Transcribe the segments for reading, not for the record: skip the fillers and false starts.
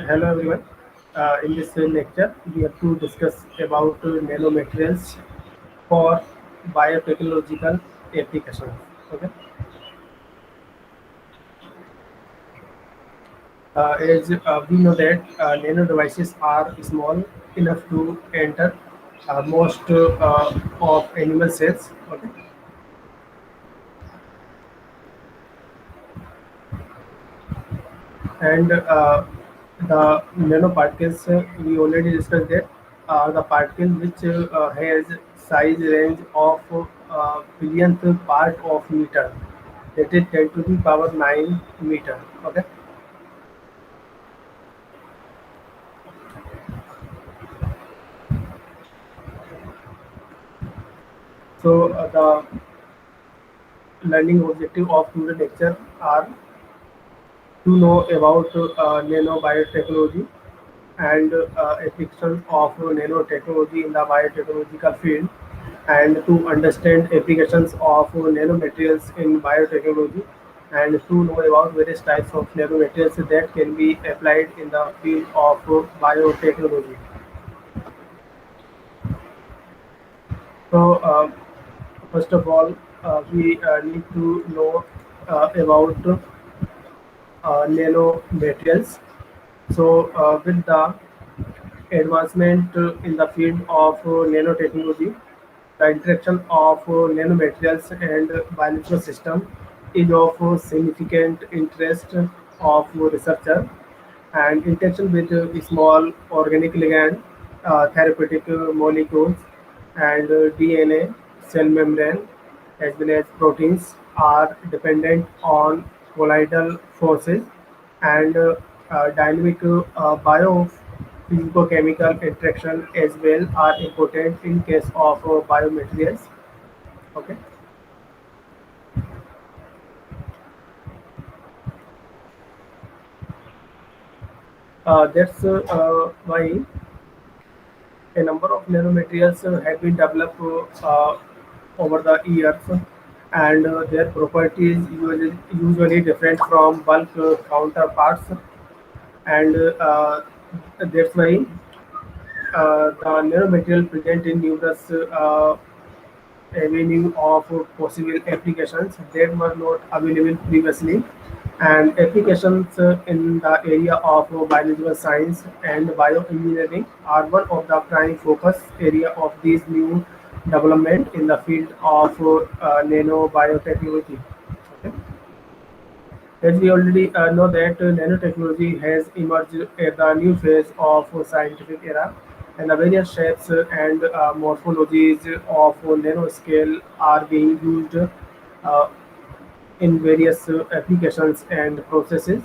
Hello everyone. In this lecture, we have to discuss about nanomaterials for biotechnological applications. Okay. As we know that nano devices are small enough to enter most of animal cells. Okay. And the nanoparticles we already discussed that are the particles which has size range of billionth part of meter, that is 10 to the power 9 meter. Okay. So the learning objective of today's lecture are to know about nanobiotechnology and applications of nanotechnology in the biotechnological field, and to understand applications of nanomaterials in biotechnology, and to know about various types of nanomaterials that can be applied in the field of biotechnology. So, first of all, we need to know about nanomaterials. So, with the advancement in the field of nanotechnology, the interaction of nanomaterials and biological system is of significant interest of researcher, and interaction with small organic ligand, therapeutic molecules, and DNA, cell membrane, as well as proteins are dependent on colloidal forces, and dynamic biophysicochemical interaction as well are important in case of biomaterials. Okay. That's why a number of nanomaterials have been developed over the years, and their properties usually different from bulk counterparts, and that's why the nanomaterial present in numerous avenue of possible applications that were not available previously, and applications in the area of biological science and bioengineering are one of the prime focus area of these new development in the field of nanobiotechnology. Okay. As we already know that nanotechnology has emerged at the new phase of scientific era, and the various shapes and morphologies of nanoscale are being used in various applications and processes.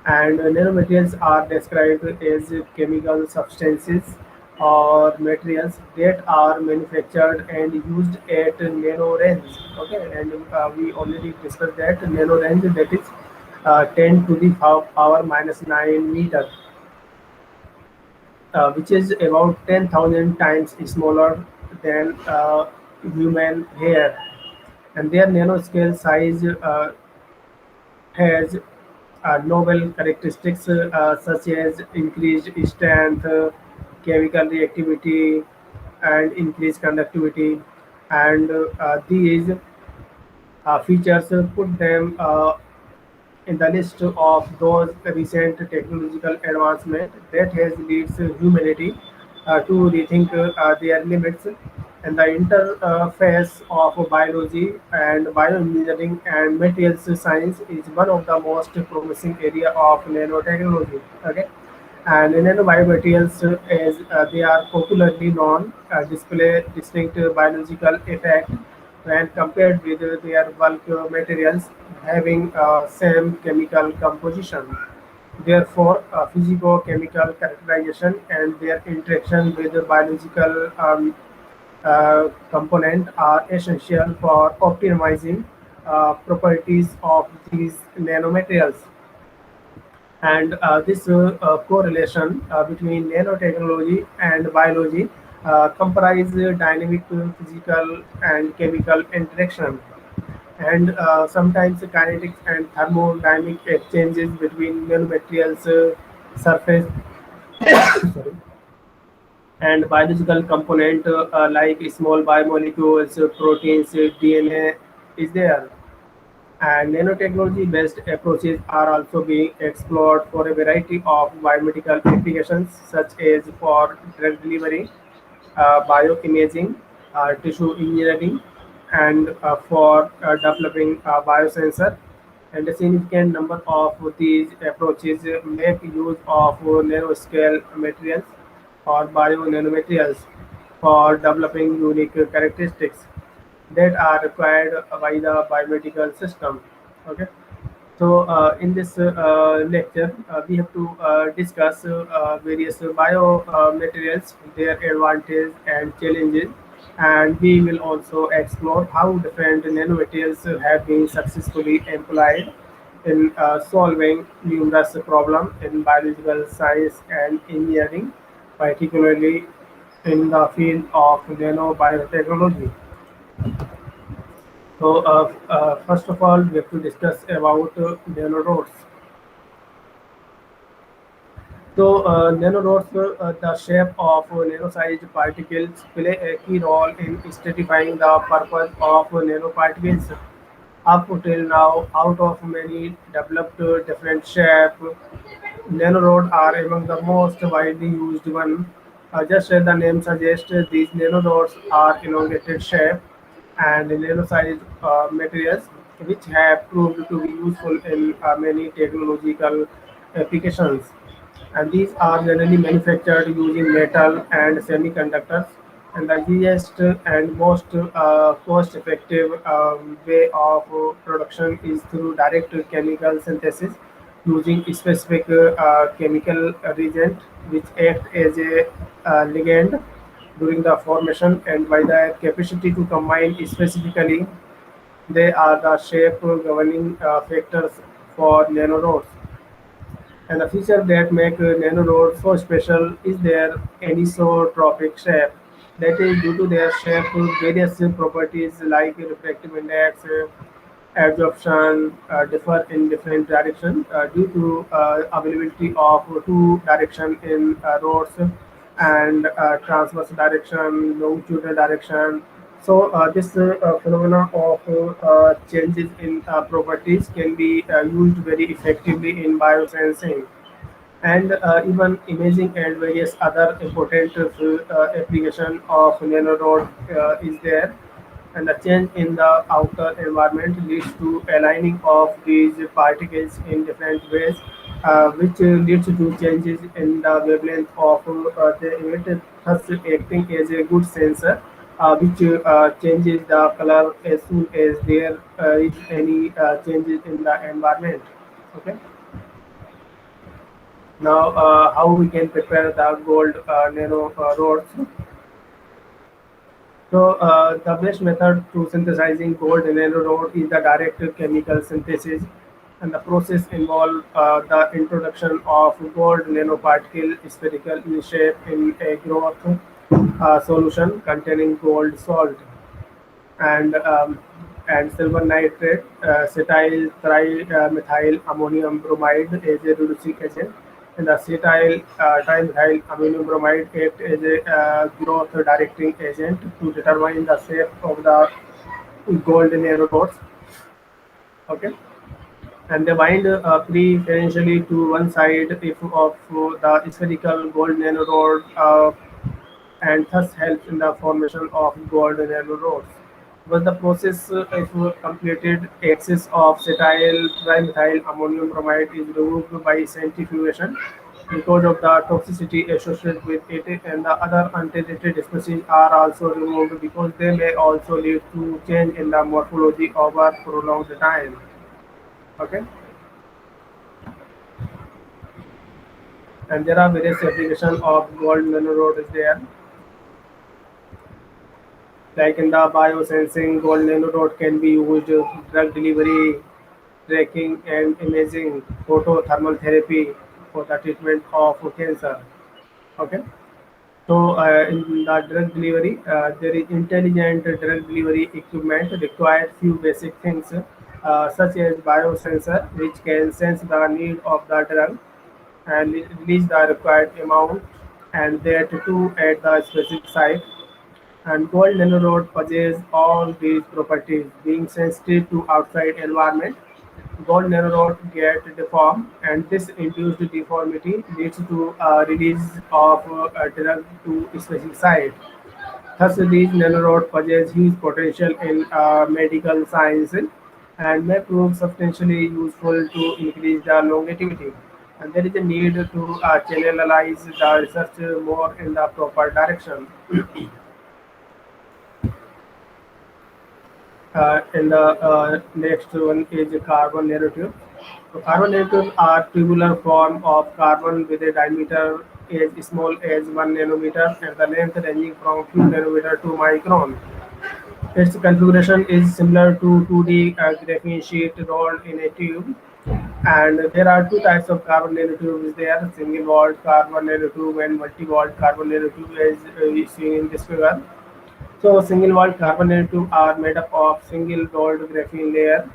And nanomaterials are described as chemical substances or materials that are manufactured and used at nano range. Okay, and we already discussed that nano range, that is 10 to the power minus 9 meter, which is about 10,000 times smaller than human hair, and their nanoscale size has novel characteristics such as increased strength, chemical reactivity, and increased conductivity. And these features put them in the list of those recent technological advancements that has leads humanity to rethink their limits, and the interface of biology and bioengineering and materials science is one of the most promising area of nanotechnology. Okay. And nanobiomaterials, as they are popularly known, display distinct biological effect when compared with their bulk materials having same chemical composition. Therefore, physico-chemical characterization and their interaction with the biological component are essential for optimizing properties of these nanomaterials. And this correlation between nanotechnology and biology comprise dynamic physical and chemical interaction, and sometimes kinetics and thermodynamic exchanges between nanomaterials surface sorry, and biological component like small biomolecules, proteins, DNA is there. And nanotechnology based approaches are also being explored for a variety of biomedical applications, such as for drug delivery, bioimaging, tissue engineering, and for developing biosensor. And a significant number of these approaches make use of nanoscale materials or bio-nanomaterials for developing unique characteristics that are required by the biomedical system. Okay. So, in this lecture, we have to discuss various biomaterials, their advantages and challenges, and we will also explore how different nanomaterials have been successfully employed in solving numerous problems in biological science and engineering, particularly in the field of nanobiotechnology. So, first of all, we have to discuss about nanorods. So, nanorods, the shape of nano-sized particles, play a key role in stratifying the purpose of nanoparticles. Up till now, out of many developed different shapes, nanorods are among the most widely used one. Just as the name suggests, these nanorods are elongated shape and nano-sized materials which have proved to be useful in many technological applications. And these are generally manufactured using metal and semiconductors. And the easiest and most cost-effective way of production is through direct chemical synthesis using specific chemical reagent which act as a ligand during the formation, and by their capacity to combine specifically, they are the shape governing factors for nanorods. And the feature that make nanorods so special is their anisotropic shape. That is due to their shape, various properties like refractive index, absorption differ in different directions due to availability of two direction in rods and transverse direction, longitudinal direction. So this phenomena of changes in properties can be used very effectively in biosensing, and even imaging and various other important application of nanorod is there. And the change in the outer environment leads to aligning of these particles in different ways, which leads to changes in the wavelength of the emit, thus acting as a good sensor, which changes the color as soon as there is any changes in the environment. Okay. Now, how we can prepare the gold nano rods? So, the best method to synthesizing gold nanorods is the direct chemical synthesis, and the process involves the introduction of gold nanoparticle spherical in shape in a growth solution containing gold salt and silver nitrate, acetyl trimethyl ammonium bromide as a reducing agent, and acetyl trimethyl ammonium bromide act as a growth directing agent to determine the shape of the gold nanorods. Okay, and they bind preferentially to one side if of the spherical gold nanorod, and thus helps in the formation of gold nanorods. But the process, if completed, excess of acetyl trimethyl ammonium bromide is removed by centrifugation because of the toxicity associated with it, and the other untreated species are also removed because they may also lead to change in the morphology over prolonged time. Okay, and there are various applications of gold nanorod is there. Like in the biosensing, gold nanorod can be used drug delivery, tracking and imaging, photothermal therapy for the treatment of cancer. Okay. So in the drug delivery, there is intelligent drug delivery equipment required few basic things, such as biosensor, which can sense the need of the drug, and release the required amount, and that too at the specific site. And gold nanorods possess all these properties. Being sensitive to outside environment, gold nanorods get deformed, and this induced deformity leads to a release of a drug to a specific site. Thus, these nanorods possess huge potential in medical science and may prove substantially useful to increase the longevity. And there is a need to channelize the research more in the proper direction. And the next one is carbon nanotube. So carbon nanotubes are tubular form of carbon with a diameter as small as 1 nanometer and the length ranging from few nanometer to micron. Its configuration is similar to 2D graphene sheet rolled in a tube. And there are two types of carbon nanotubes there, single walled carbon nanotube and multi-walled carbon nanotube as you see in this figure. So single-walled carbon nanotubes are made up of single rolled graphene layer,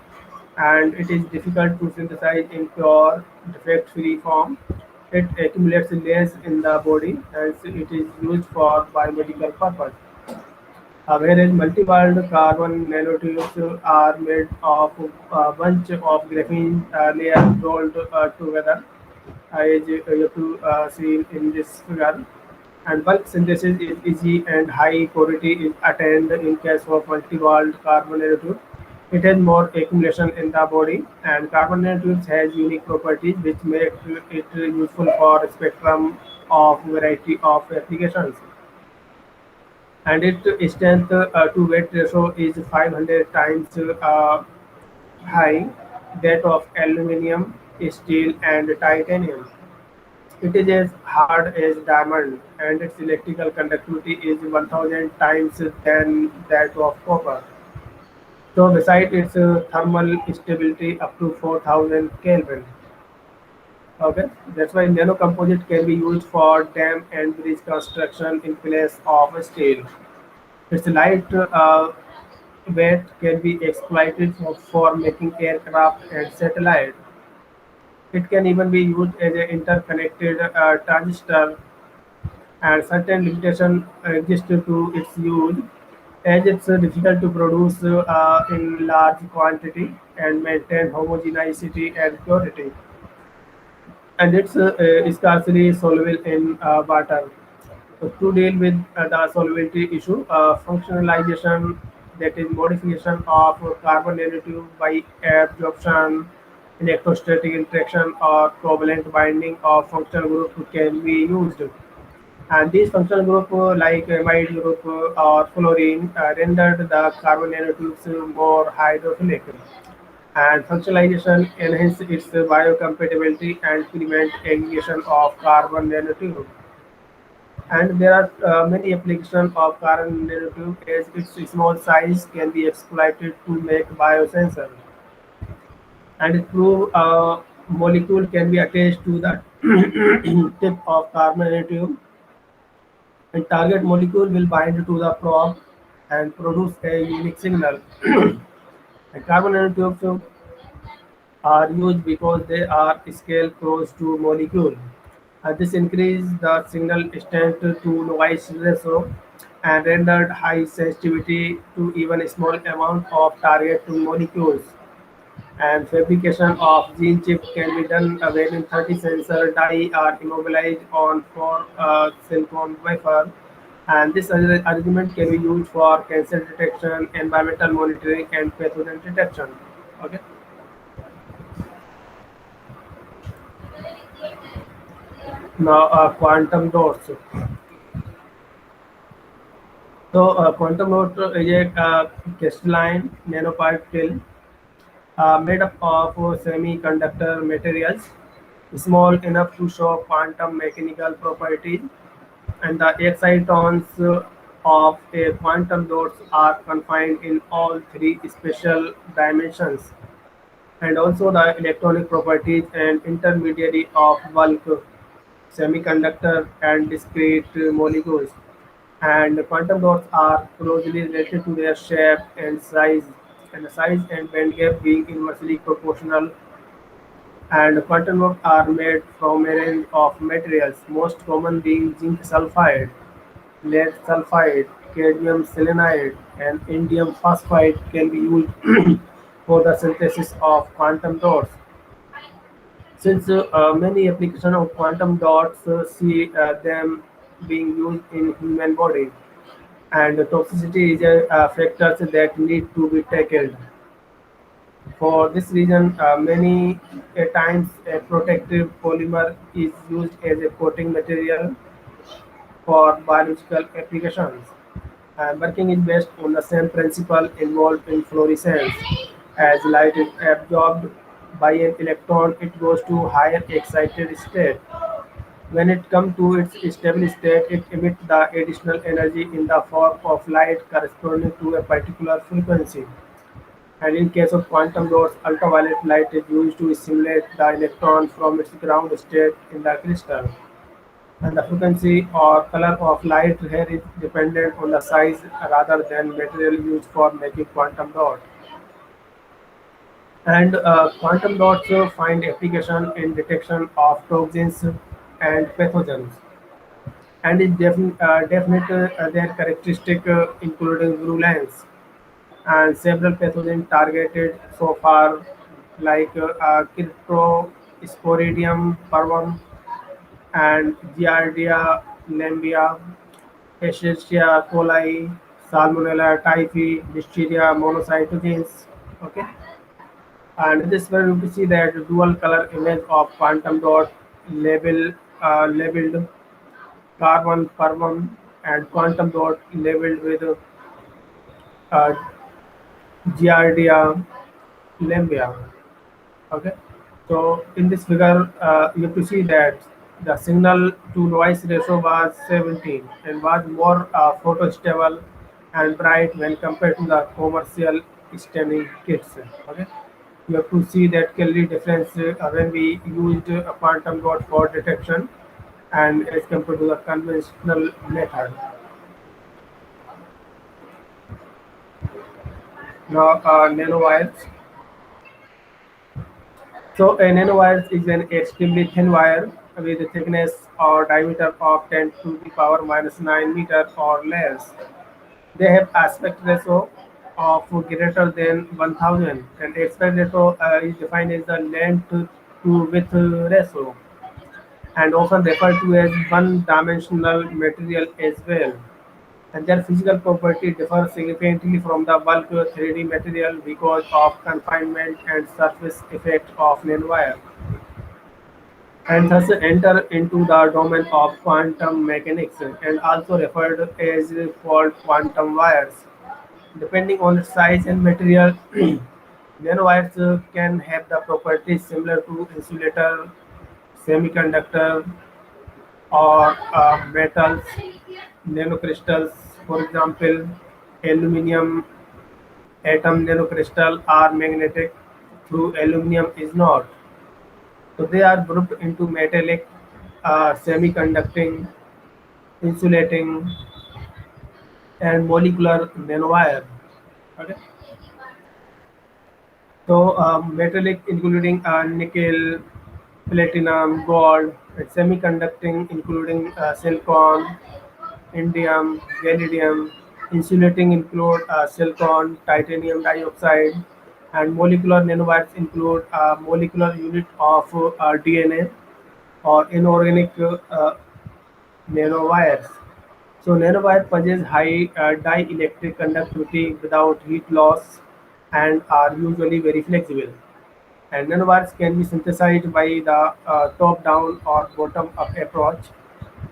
and it is difficult to synthesize in pure defect-free form. It accumulates less in the body, and so it is used for biomedical purpose. Whereas multi-walled carbon nanotubes are made of a bunch of graphene layers rolled together, as you have to see in this figure. And bulk synthesis is easy and high purity is attained in case of multi-walled carbon nanotube. It has more accumulation in the body, and carbon nanotubes has unique properties which make it useful for a spectrum of variety of applications. And its strength to weight ratio is 500 times high that of aluminium, steel, and titanium. It is as hard as diamond, and its electrical conductivity is 1000 times than that of copper. So, besides its thermal stability up to 4000 Kelvin. Okay, that's why nanocomposite can be used for dam and bridge construction in place of steel. Its light weight can be exploited for making aircraft and satellite. It can even be used as an interconnected transistor, and certain limitations exist to its use, as it's difficult to produce in large quantity and maintain homogeneity and purity, and it's scarcely soluble in water. So to deal with the solubility issue, functionalization, that is modification of carbon nanotube by absorption, electrostatic interaction, or covalent binding of functional group can be used. And these functional group like amide group or fluorine rendered the carbon nanotubes more hydrophilic. And functionalization enhance its biocompatibility and prevent aggregation of carbon nanotube. And there are many applications of carbon nanotube as its small size can be exploited to make biosensor. And it prove a molecule can be attached to the tip of carbon nanotube, and target molecule will bind to the probe and produce a unique signal. And carbon nanotubes are used because they are scale close to molecule. This increased the signal strength to noise ratio and rendered high sensitivity to even a small amount of target molecules. And fabrication of gene chip can be done when 30 sensor die are immobilized on four silicon wafer. And this argument can be used for cancer detection, environmental monitoring, and pathogen detection. Okay. Now, quantum dots. So, quantum dot is a crystalline nanoparticle made up of semiconductor materials, small enough to show quantum mechanical properties, and the excitons of a quantum dots are confined in all three spatial dimensions, and also the electronic properties and intermediary of bulk, semiconductor, and discrete molecules. And quantum dots are closely related to their shape and size, and the size and band gap being inversely proportional. And quantum dots are made from a range of materials, most common being zinc sulfide, lead sulfide, cadmium selenide, and indium phosphide can be used for the synthesis of quantum dots. Since many applications of quantum dots see them being used in human body, and toxicity is a factor that need to be tackled. For this reason, many a times a protective polymer is used as a coating material for biological applications. Working is based on the same principle involved in fluorescence. As light is absorbed by an electron, it goes to higher excited state. When it comes to its stable state, it emits the additional energy in the form of light corresponding to a particular frequency. And in case of quantum dots, ultraviolet light is used to simulate the electron from its ground state in the crystal. And the frequency or color of light here is dependent on the size rather than material used for making quantum dot. And quantum dots find application in detection of toxins and pathogens. And is definite their characteristic including virulence and several pathogens targeted so far like Cryptosporidium parvum and Giardia lambia, Escherichia coli, Salmonella typhi, Listeria monocytogenes. Okay, and this where you see that dual color image of quantum dot labeled carbon parvum and quantum dot labeled with uh, Giardia lambia. Okay, so in this figure, you have to see that the signal to noise ratio was 17 and was more photostable and bright when compared to the commercial scanning kits. Okay, you have to see that clearly difference when we used a quantum dot for detection and as compared to the conventional method. Now, nanowires. So a nanowire is an extremely thin wire with a thickness or diameter of 10 to the power minus 9 meter or less. They have aspect ratio of greater than 1000 and aspect ratio is defined as the length to width ratio and often referred to as one-dimensional material as well. And their physical property differ significantly from the bulk 3D material because of confinement and surface effect of nanowire, and thus enter into the domain of quantum mechanics and also referred as called quantum wires. Depending on its size and material, nanowires can have the properties similar to insulator, semiconductor, or metals, nanocrystals. For example, aluminum atom nanocrystal are magnetic, through aluminum is not. So they are grouped into metallic, semiconducting, insulating, and molecular nanowire. Okay. So metallic including nickel, platinum, gold, and semiconducting including silicon, indium, gallium. Insulating include silicon, titanium dioxide, and molecular nanowires include molecular unit of DNA or inorganic nanowires. So nanowires possess high dielectric conductivity without heat loss and are usually very flexible. And nanowires can be synthesized by the top-down or bottom-up approach,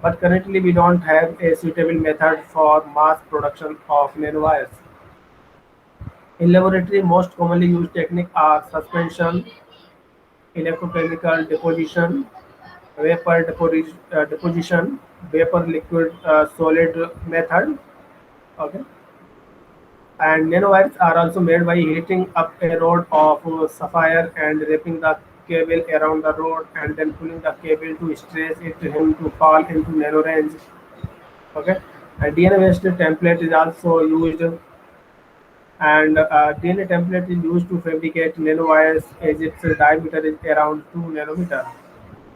but currently we don't have a suitable method for mass production of nanowires. In laboratory, most commonly used techniques are suspension, electrochemical deposition, deposition, vapor liquid solid method. Okay, and nanowires are also made by heating up a rod of sapphire and wrapping the cable around the rod and then pulling the cable to stress it him to fall into nano range. Okay, and DNA based template is also used And DNA template is used to fabricate nanowires as its diameter is around 2 nanometer,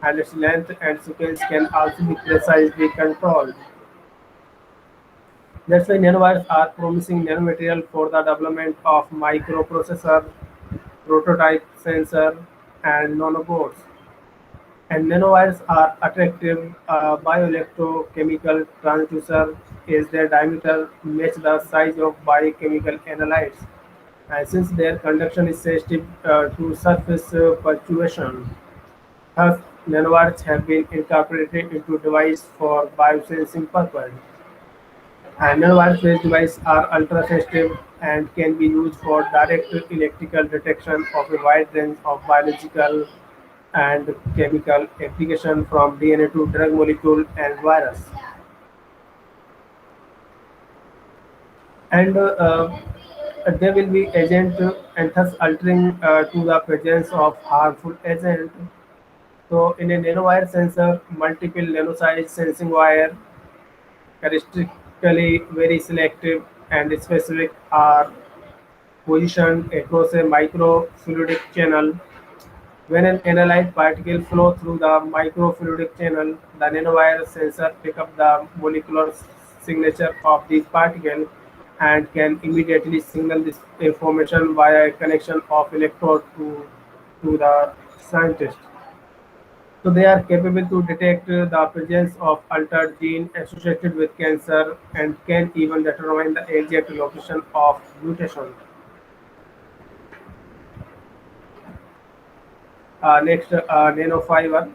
and its length and sequence can also be precisely controlled. That's why nanowires are promising nanomaterial for the development of microprocessor, prototype sensor, and nanoboards. And nanowires are attractive bioelectrochemical transducer as their diameter match the size of biochemical analytes. And since their conduction is sensitive to surface fluctuation, thus nanowires have been incorporated into device for biosensing purpose. And nanowire-based devices are ultra-sensitive and can be used for direct electrical detection of a wide range of biological and chemical applications from DNA to drug molecule and virus. And there will be agent and thus altering to the presence of harmful agent. So in a nanowire sensor, multiple nanosize sensing wire, characteristically very selective and specific, are positioned across a microfluidic channel. When an analyte particle flow through the microfluidic channel, the nanowire sensor pick up the molecular signature of this particle and can immediately signal this information via a connection of electrode to the scientist. So they are capable to detect the presence of altered gene associated with cancer and can even determine the exact location of mutation. Next, nanofiber.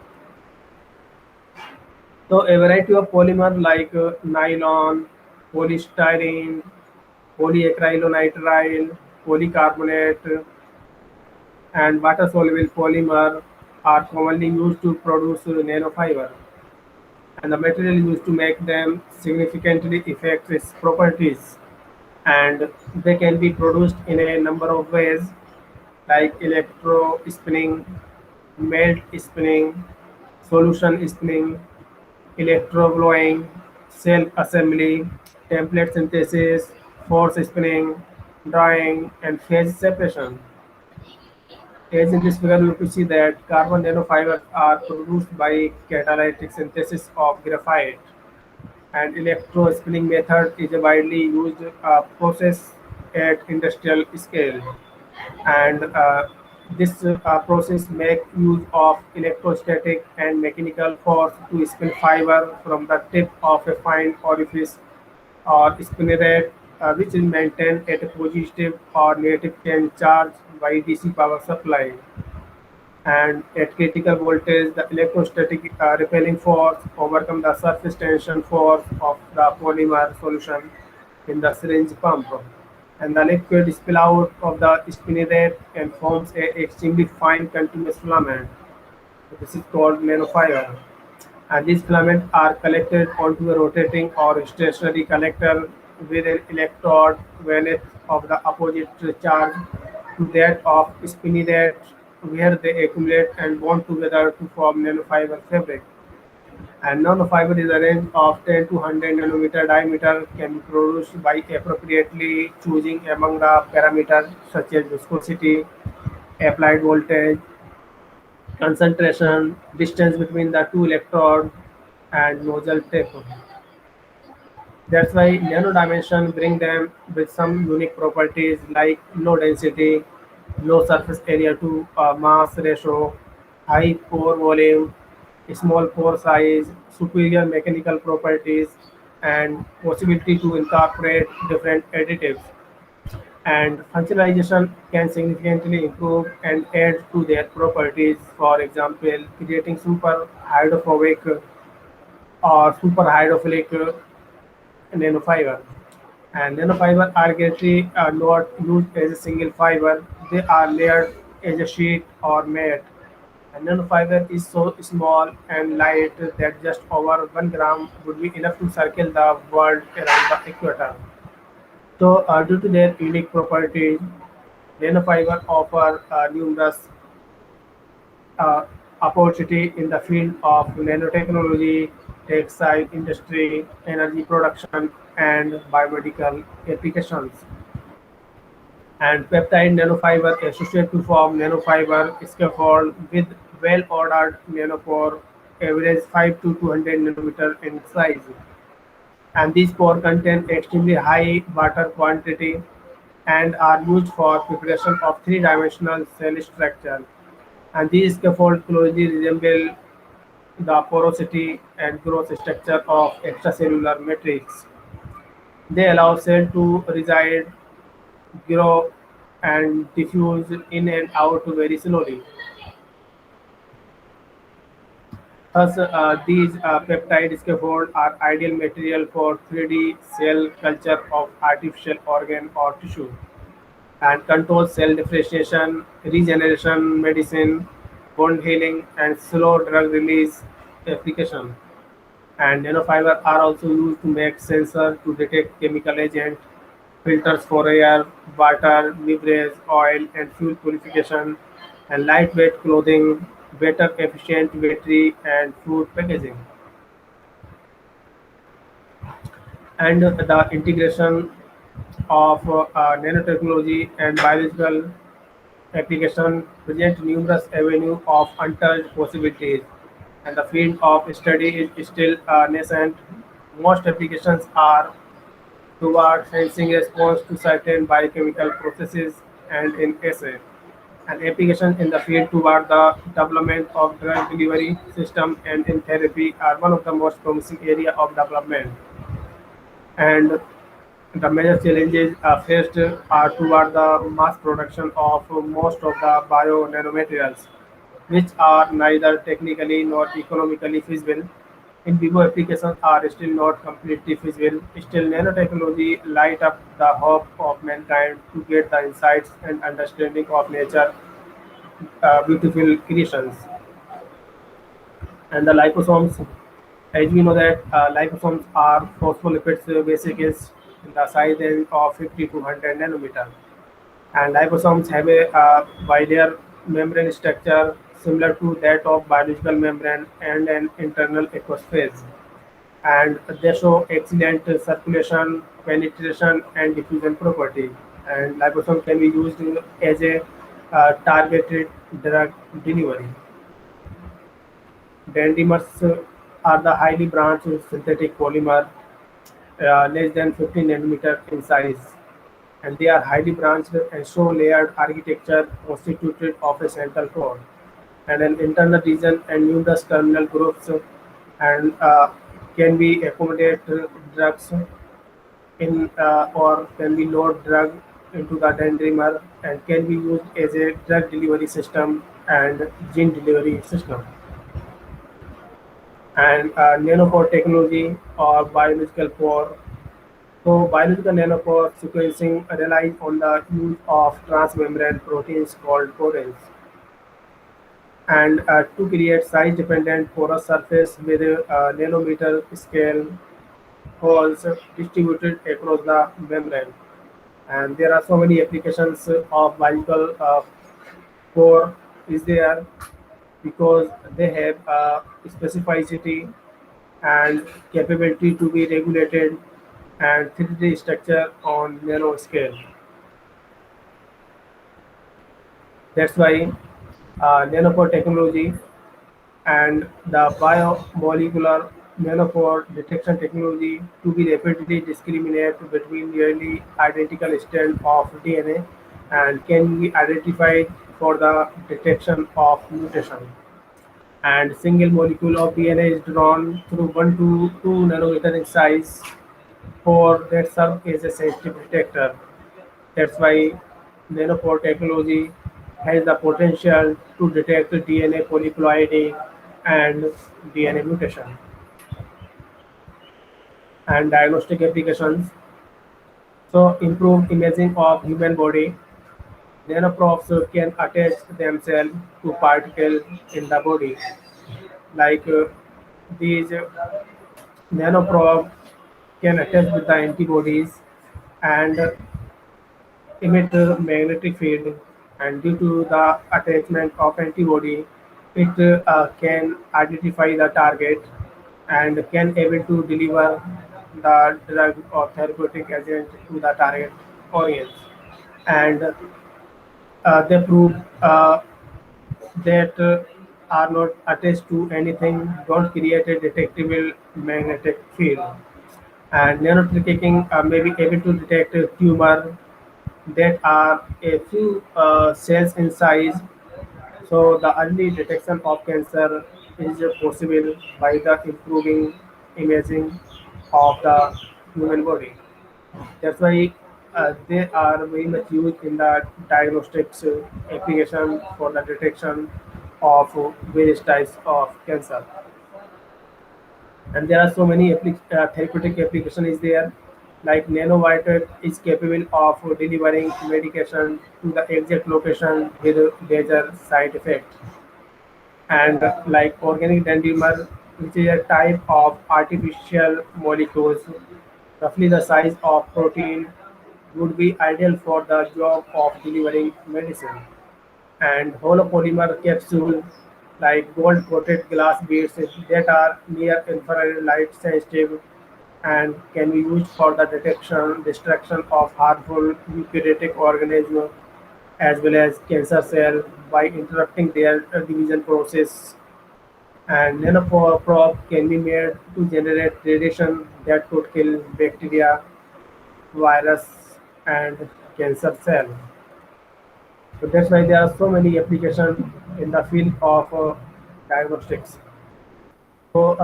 So a variety of polymer like nylon, polystyrene, polyacrylonitrile, polycarbonate, and water-soluble polymer are commonly used to produce nanofiber, and the material used to make them significantly affect its properties. And they can be produced in a number of ways, like electro spinning, melt spinning, solution spinning, electroblowing, self-assembly, template synthesis, force spinning, drying, and phase separation. As in this figure, you can see that carbon nanofibers are produced by catalytic synthesis of graphite, and electro-spinning method is a widely used process at industrial scale. And this process make use of electrostatic and mechanical force to spin fiber from the tip of a fine orifice or spinneret, which is maintained at a positive or negative charge by DC power supply. And at critical voltage, the electrostatic repelling force overcome the surface tension force of the polymer solution in the syringe pump, and the liquid spill out of the spinneret and forms a extremely fine continuous filament. This is called nanofiber. And these filaments are collected onto a rotating or stationary collector with an electrode valence of the opposite charge to that of spinneret, where they accumulate and bond together to form nanofiber fabric. And nanofiber is a range of 10 to 100 nanometer diameter, can be produced by appropriately choosing among the parameters such as viscosity, applied voltage, concentration, distance between the two electrodes, and nozzle tip. That's why nano dimension bring them with some unique properties like low density, low surface area to mass ratio, high pore volume, small pore size, superior mechanical properties, and possibility to incorporate different additives. And functionalization can significantly improve and add to their properties. For example, creating super hydrophobic or super hydrophilic nanofiber. And nanofiber are generally not used as a single fiber; they are layered as a sheet or mat. And nanofiber is so small and light that just over 1 gram would be enough to circle the world around the equator. So, due to their unique properties, nanofiber offer numerous uh, opportunity in the field of nanotechnology, textile industry, energy production, and biomedical applications. and peptide nanofiber associated to form nanofiber scaffold with well-ordered nanopore average 5 to 200 nanometer in size, and these pore contain extremely high water quantity and are used for preparation of three-dimensional cell structure. And these scaffold closely resemble the porosity and growth structure of extracellular matrix. They allow cells to reside, grow, and diffuse in and out very slowly. Thus, these peptide scaffolds are ideal material for 3D cell culture of artificial organ or tissue and control cell differentiation, regeneration medicine, wound healing, and slow drug release application. And nanofiber are also used to make sensors to detect chemical agents, filters for air, water, beverage, oil, and fuel purification, and lightweight clothing, better efficient battery and food packaging. And the integration of nanotechnology and biological application present numerous avenues of untouched possibilities, and the field of study is still nascent. Most applications are toward sensing response to certain biochemical processes and in assay. And applications in the field toward the development of drug delivery system and in therapy are one of the most promising area of development. And the major challenges faced are toward the mass production of most of the bio nanomaterials, which are neither technically nor economically feasible. In vivo applications are still not completely feasible. Still, nanotechnology light up the hope of mankind to get the insights and understanding of nature, beautiful creations. And the liposomes, as we know that liposomes are phospholipids basic is in the size range of 50 to 100 nanometer. And liposomes have a bilayer membrane structure similar to that of biological membrane and an internal aqueous phase. And they show excellent circulation, penetration, and diffusion property. And liposome can be used as a targeted drug delivery. Dendrimers are the highly branched synthetic polymer less than 15 nanometer in size, and they are highly branched and show layered architecture constituted of a central core and an internal region and numerous terminal groups, and can be accommodate drugs in or can be load drug into the dendrimer and can be used as a drug delivery system and gene delivery system. And nanopore technology or biological pore. So biological nanopore sequencing relies on the use of transmembrane proteins called porins and to create size-dependent porous surface with nanometer scale holes distributed across the membrane. And there are so many applications of biological pore is there because they have specificity and capability to be regulated and 3D structure on nano scale. That's why nanopore technology and the biomolecular nanopore detection technology to be rapidly discriminate between nearly identical strands of DNA and can be identified for the detection of mutation. And single molecule of DNA is drawn through 1 to 2 nanometer in size for that serve as a sensitive detector. That's why nanopore technology has the potential to detect DNA polyploidy and DNA mutation. And diagnostic applications. So improved imaging of human body. Nanoprobes can attach themselves to particles in the body. Like these nanoprobe can attach with the antibodies and emit magnetic field, and due to the attachment of antibody, it can identify the target and can able to deliver the drug or therapeutic agent to the target audience. and they prove that are not attached to anything, don't create a detectable magnetic field. And nanotracking may be able to detect a tumor that are a few cells in size. So the early detection of cancer is possible by the improving imaging of the human body. That's why they are very much used in the diagnostics application for the detection of various types of cancer. And there are so many therapeutic application is there. Like nanobiotech is capable of delivering medication to the exact location with major side effect. And like organic dendrimer, which is a type of artificial molecules roughly the size of protein, would be ideal for the job of delivering medicine. And holopolymer capsule, like gold coated glass beads that are near infrared light sensitive and can be used for the destruction of harmful eukaryotic organisms as well as cancer cells by interrupting their division process. And nanoprobe can be made to generate radiation that could kill bacteria, virus, and cancer cell. So that's why there are so many applications in the field of diagnostics. So,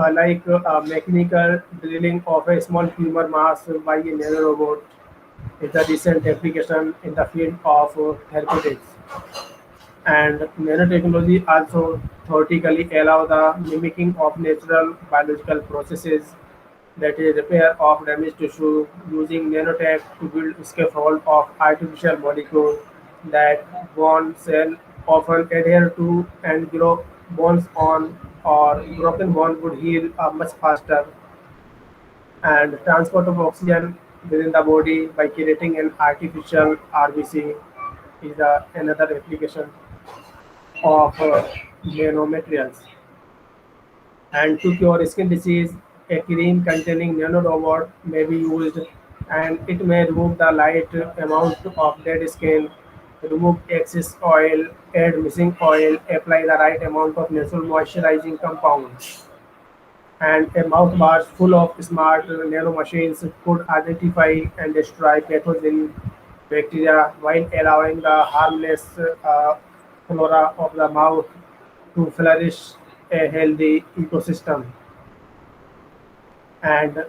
mechanical drilling of a small tumor mass by a nanorobot is a recent application in the field of therapeutics. And nanotechnology also theoretically allow the mimicking of natural biological processes, that is repair of damaged tissue using nanotech to build scaffold of artificial molecules that bone cell often adhere to and grow bones on, or broken bone would heal much faster. And transport of oxygen within the body by creating an artificial RBC is another application of nanomaterials. And to cure skin disease, a cream containing nanorobot may be used, and it may remove the light amount of dead skin, remove excess oil, add missing oil, apply the right amount of natural moisturizing compounds. And a mouthwash full of smart nanomachines could identify and destroy pathogen bacteria while allowing the harmless flora of the mouth to flourish a healthy ecosystem. And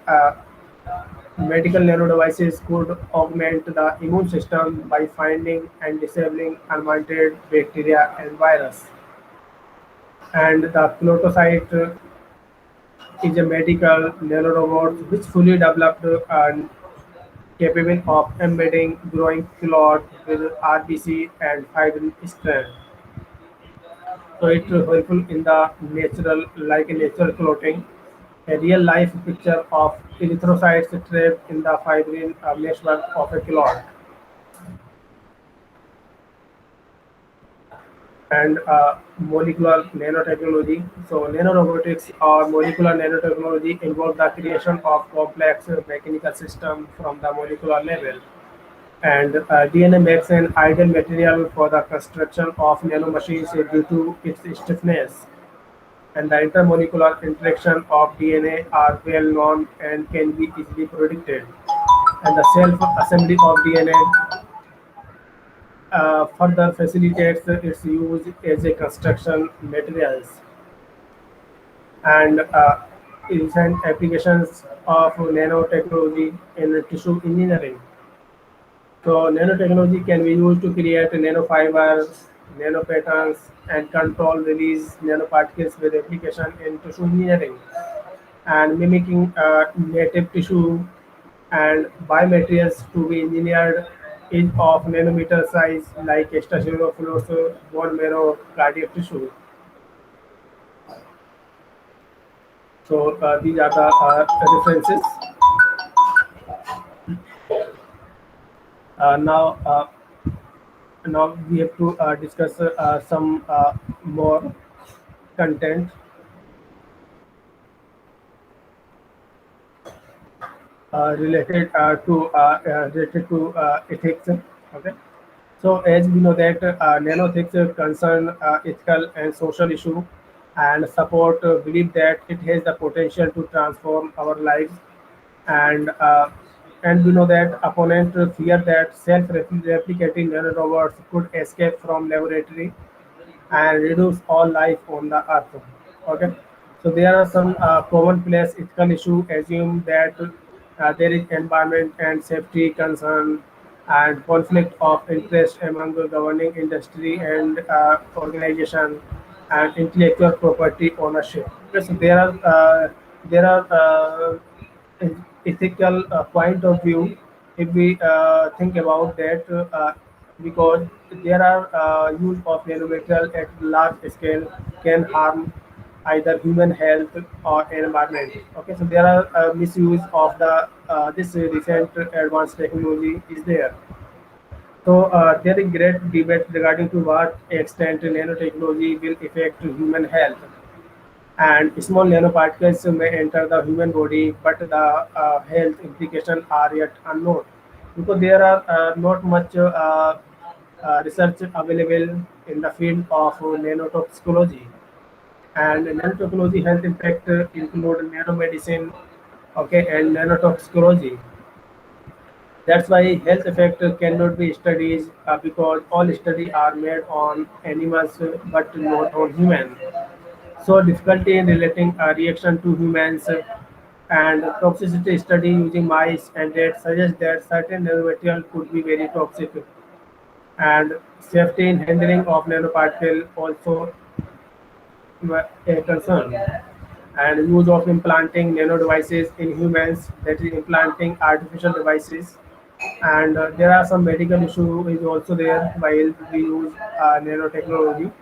medical nanodevices could augment the immune system by finding and disabling unwanted bacteria and virus. And the Clotocyte is a medical nanorobot which fully developed and capable of embedding growing clot with RBC and fibrin strand. So it's helpful in the natural, like a natural clotting. A real life picture of erythrocytes trapped in the fibrin meshwork of a clot. And molecular nanotechnology. So nanorobotics or molecular nanotechnology involve the creation of complex mechanical system from the molecular level. And DNA makes an ideal material for the construction of nanomachines due to its stiffness. And the intermolecular interaction of DNA are well known and can be easily predicted. And the self-assembly of DNA further facilitates its use as a construction materials. And recent applications of nanotechnology in tissue engineering. So nanotechnology can be used to create nanofibers, nanopatterns, and control release nanoparticles with application in tissue engineering and mimicking native tissue and biomaterials to be engineered is of nanometer size like extracellular bone marrow, cardiac tissue. So these are the references. Now, now we have to discuss some more content related to ethics. Okay. So as we know that nanotechs concern ethical and social issue, and support believe that it has the potential to transform our lives, and uh, and we know that opponent fear that self-replicating nanorobots could escape from laboratory and reduce all life on the earth. Okay, so there are some commonplace ethical issue. Assume that there is environment and safety concern and conflict of interest among the governing industry and organization and intellectual property ownership. Okay, so there are ethical point of view if we think about that because there are use of nanomaterial at large scale can harm either human health or environment. Okay, so there are misuse of the this recent advanced technology is there. So there is great debate regarding to what extent nanotechnology will affect human health, and small nanoparticles may enter the human body, but the health implications are yet unknown because there are not much research available in the field of nanotoxicology. And nanotechnology health impact include nanomedicine, okay, and nanotoxicology. That's why health effect cannot be studied because all studies are made on animals but not on humans. So difficulty in relating a reaction to humans and toxicity study using mice and rats suggests that certain nanomaterial could be very toxic, and safety in handling of nanoparticle also a concern, and use of implanting nano devices in humans, that is implanting artificial devices, and there are some medical issue is also there while we use nanotechnology,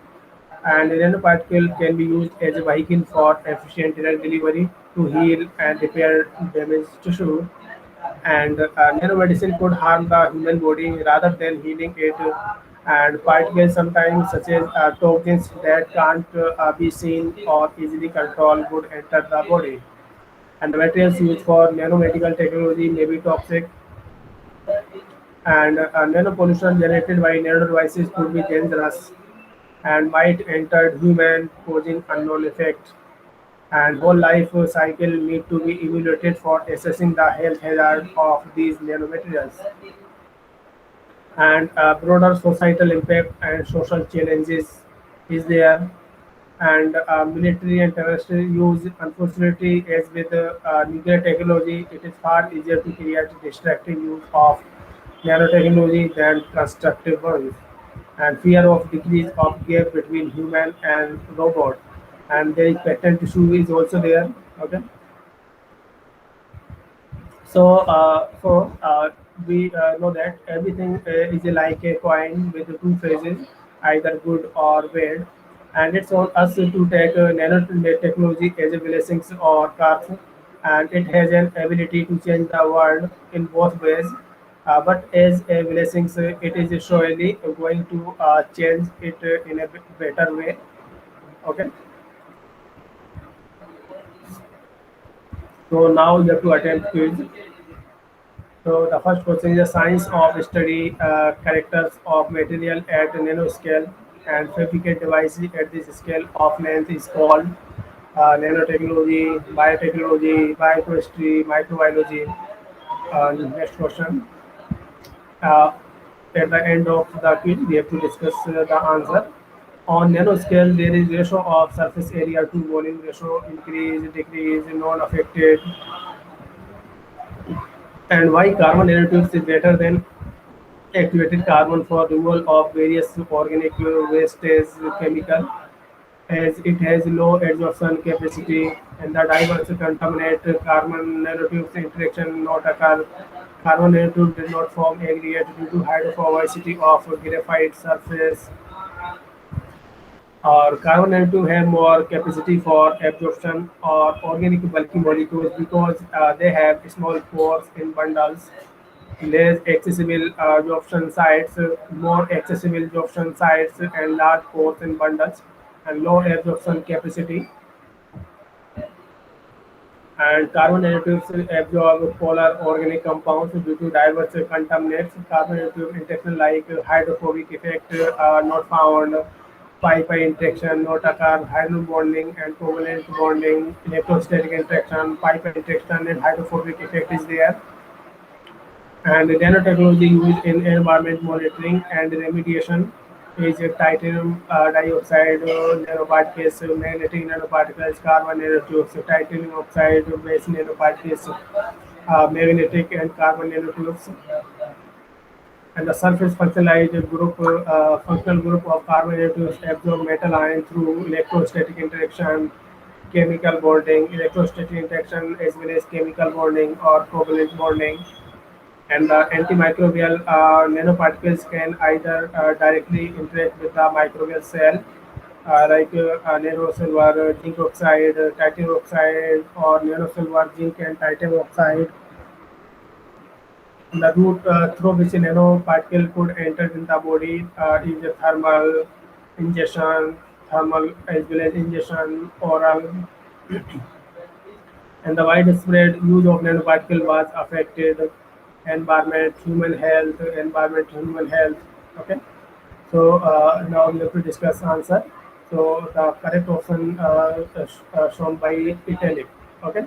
and nanoparticle can be used as a vehicle for efficient drug delivery to heal and repair damaged tissue. And nanomedicine could harm the human body rather than healing it. And particles sometimes, such as toxins that can't be seen or easily controlled, would enter the body. And the materials used for nanomedical technology may be toxic, and nanopollution generated by nano devices could be dangerous and might enter human, causing unknown effects. And whole life cycle need to be evaluated for assessing the health hazard of these nanomaterials, and broader societal impact and social challenges is there, and military and terrestrial use. Unfortunately, as with nuclear technology, it is far easier to create destructive use of nanotechnology than constructive ones, and fear of decrease of gap between human and robot, and there is patent issue is also there. Okay, so we know that everything is like a coin with two faces, either good or bad, and it's on us to take nanotechnology as a blessing or curse, and it has an ability to change the world in both ways. But as a blessing, it is surely going to change it in a better way. Okay, so now you have to attempt quiz. So the first question is the science of study characters of material at nanoscale and fabricate devices at this scale of length is called nanotechnology, biotechnology, biochemistry, microbiology. Next question. Uh, at the end of the quiz, we have to discuss the answer. On nanoscale, there is ratio of surface area to volume ratio increase, decrease, non-affected, and why carbon nanotubes is better than activated carbon for removal of various organic wastes chemical, as it has low absorption capacity, and the diverse contaminate carbon nanotubes interaction not occur. Carbon nanotube did not form aggregate due to hydrophobicity of graphite surface, or carbon nanotube have more capacity for absorption or organic bulky molecules because they have small pores in bundles, less accessible absorption sites, more accessible absorption sites, and large pores in bundles, and low absorption capacity. And carbon nanotubes absorb polar organic compounds due to diverse contaminants. Carbon nanotube interaction like hydrophobic effect are not found. Pi-pi interaction not occur. Hydrogen bonding and covalent bonding, electrostatic interaction, pi-pi interaction and hydrophobic effect is there. And nanotechnology used in environment monitoring and remediation is titanium dioxide nanoparticles, magnetic nanoparticles, carbon nanotubes, titanium oxide based nanoparticles, magnetic and carbon nanotubes, and the surface functionalized functional group of carbon nanotubes absorb metal ion through electrostatic interaction, chemical bonding, electrostatic interaction as well as chemical bonding or covalent bonding. And the antimicrobial nanoparticles can either directly interact with the microbial cell, nanosilver, zinc oxide, titanium oxide, or nanosilver, zinc, and titanium oxide. The route through which a nanoparticle could enter in the body is a ingestion, thermal as well as ingestion, oral, and the widespread use of nanoparticle was affected environment, human health. Okay, so now we have to discuss answer. So the correct option shown by italic. Okay,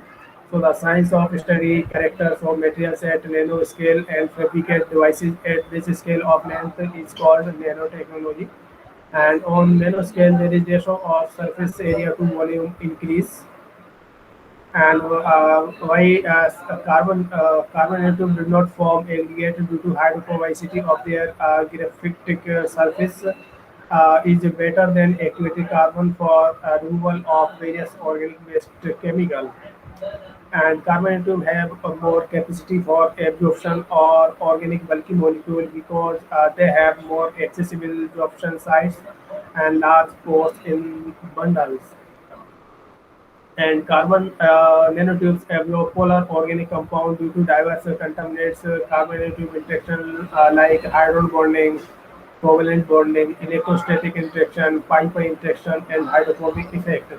so the science of study characters of materials at nano scale and fabricate devices at this scale of length is called nanotechnology. And on nanoscale, there is ratio of surface area to volume increase. And why carbon atom did not form aggregate due to hydrophobicity of their graphitic surface is better than aquatic carbon for removal of various organic waste chemical. And carbon atom have a more capacity for absorption or organic bulky molecule because they have more accessible absorption sites and large pores in bundles. And carbon nanotubes absorb polar organic compound due to diverse contaminants, carbon nanotube interaction like hydrogen bonding, covalent bonding, electrostatic interaction, pi-pi interaction, and hydrophobic effect.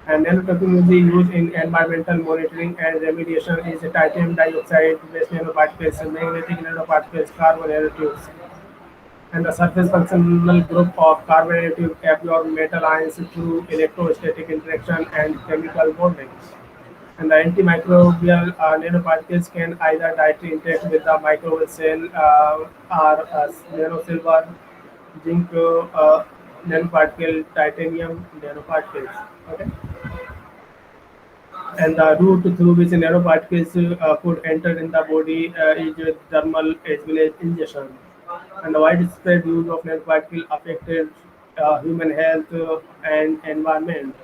And nanotechnology used in environmental monitoring and remediation is titanium dioxide based nanoparticles, magnetic nanoparticles, carbon nanotubes, and the surface functional group of carbon nanotube absorb metal ions through electrostatic interaction and chemical bonding. And the antimicrobial nanoparticles can either directly interact with the microbial cell or nanosilver, zinc nanoparticle, titanium nanoparticles. Okay, and the route through which nanoparticles could enter in the body is thermal as well as ingestion. And the widespread use of nanoparticle affected human health and environment.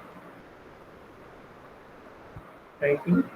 Thank you.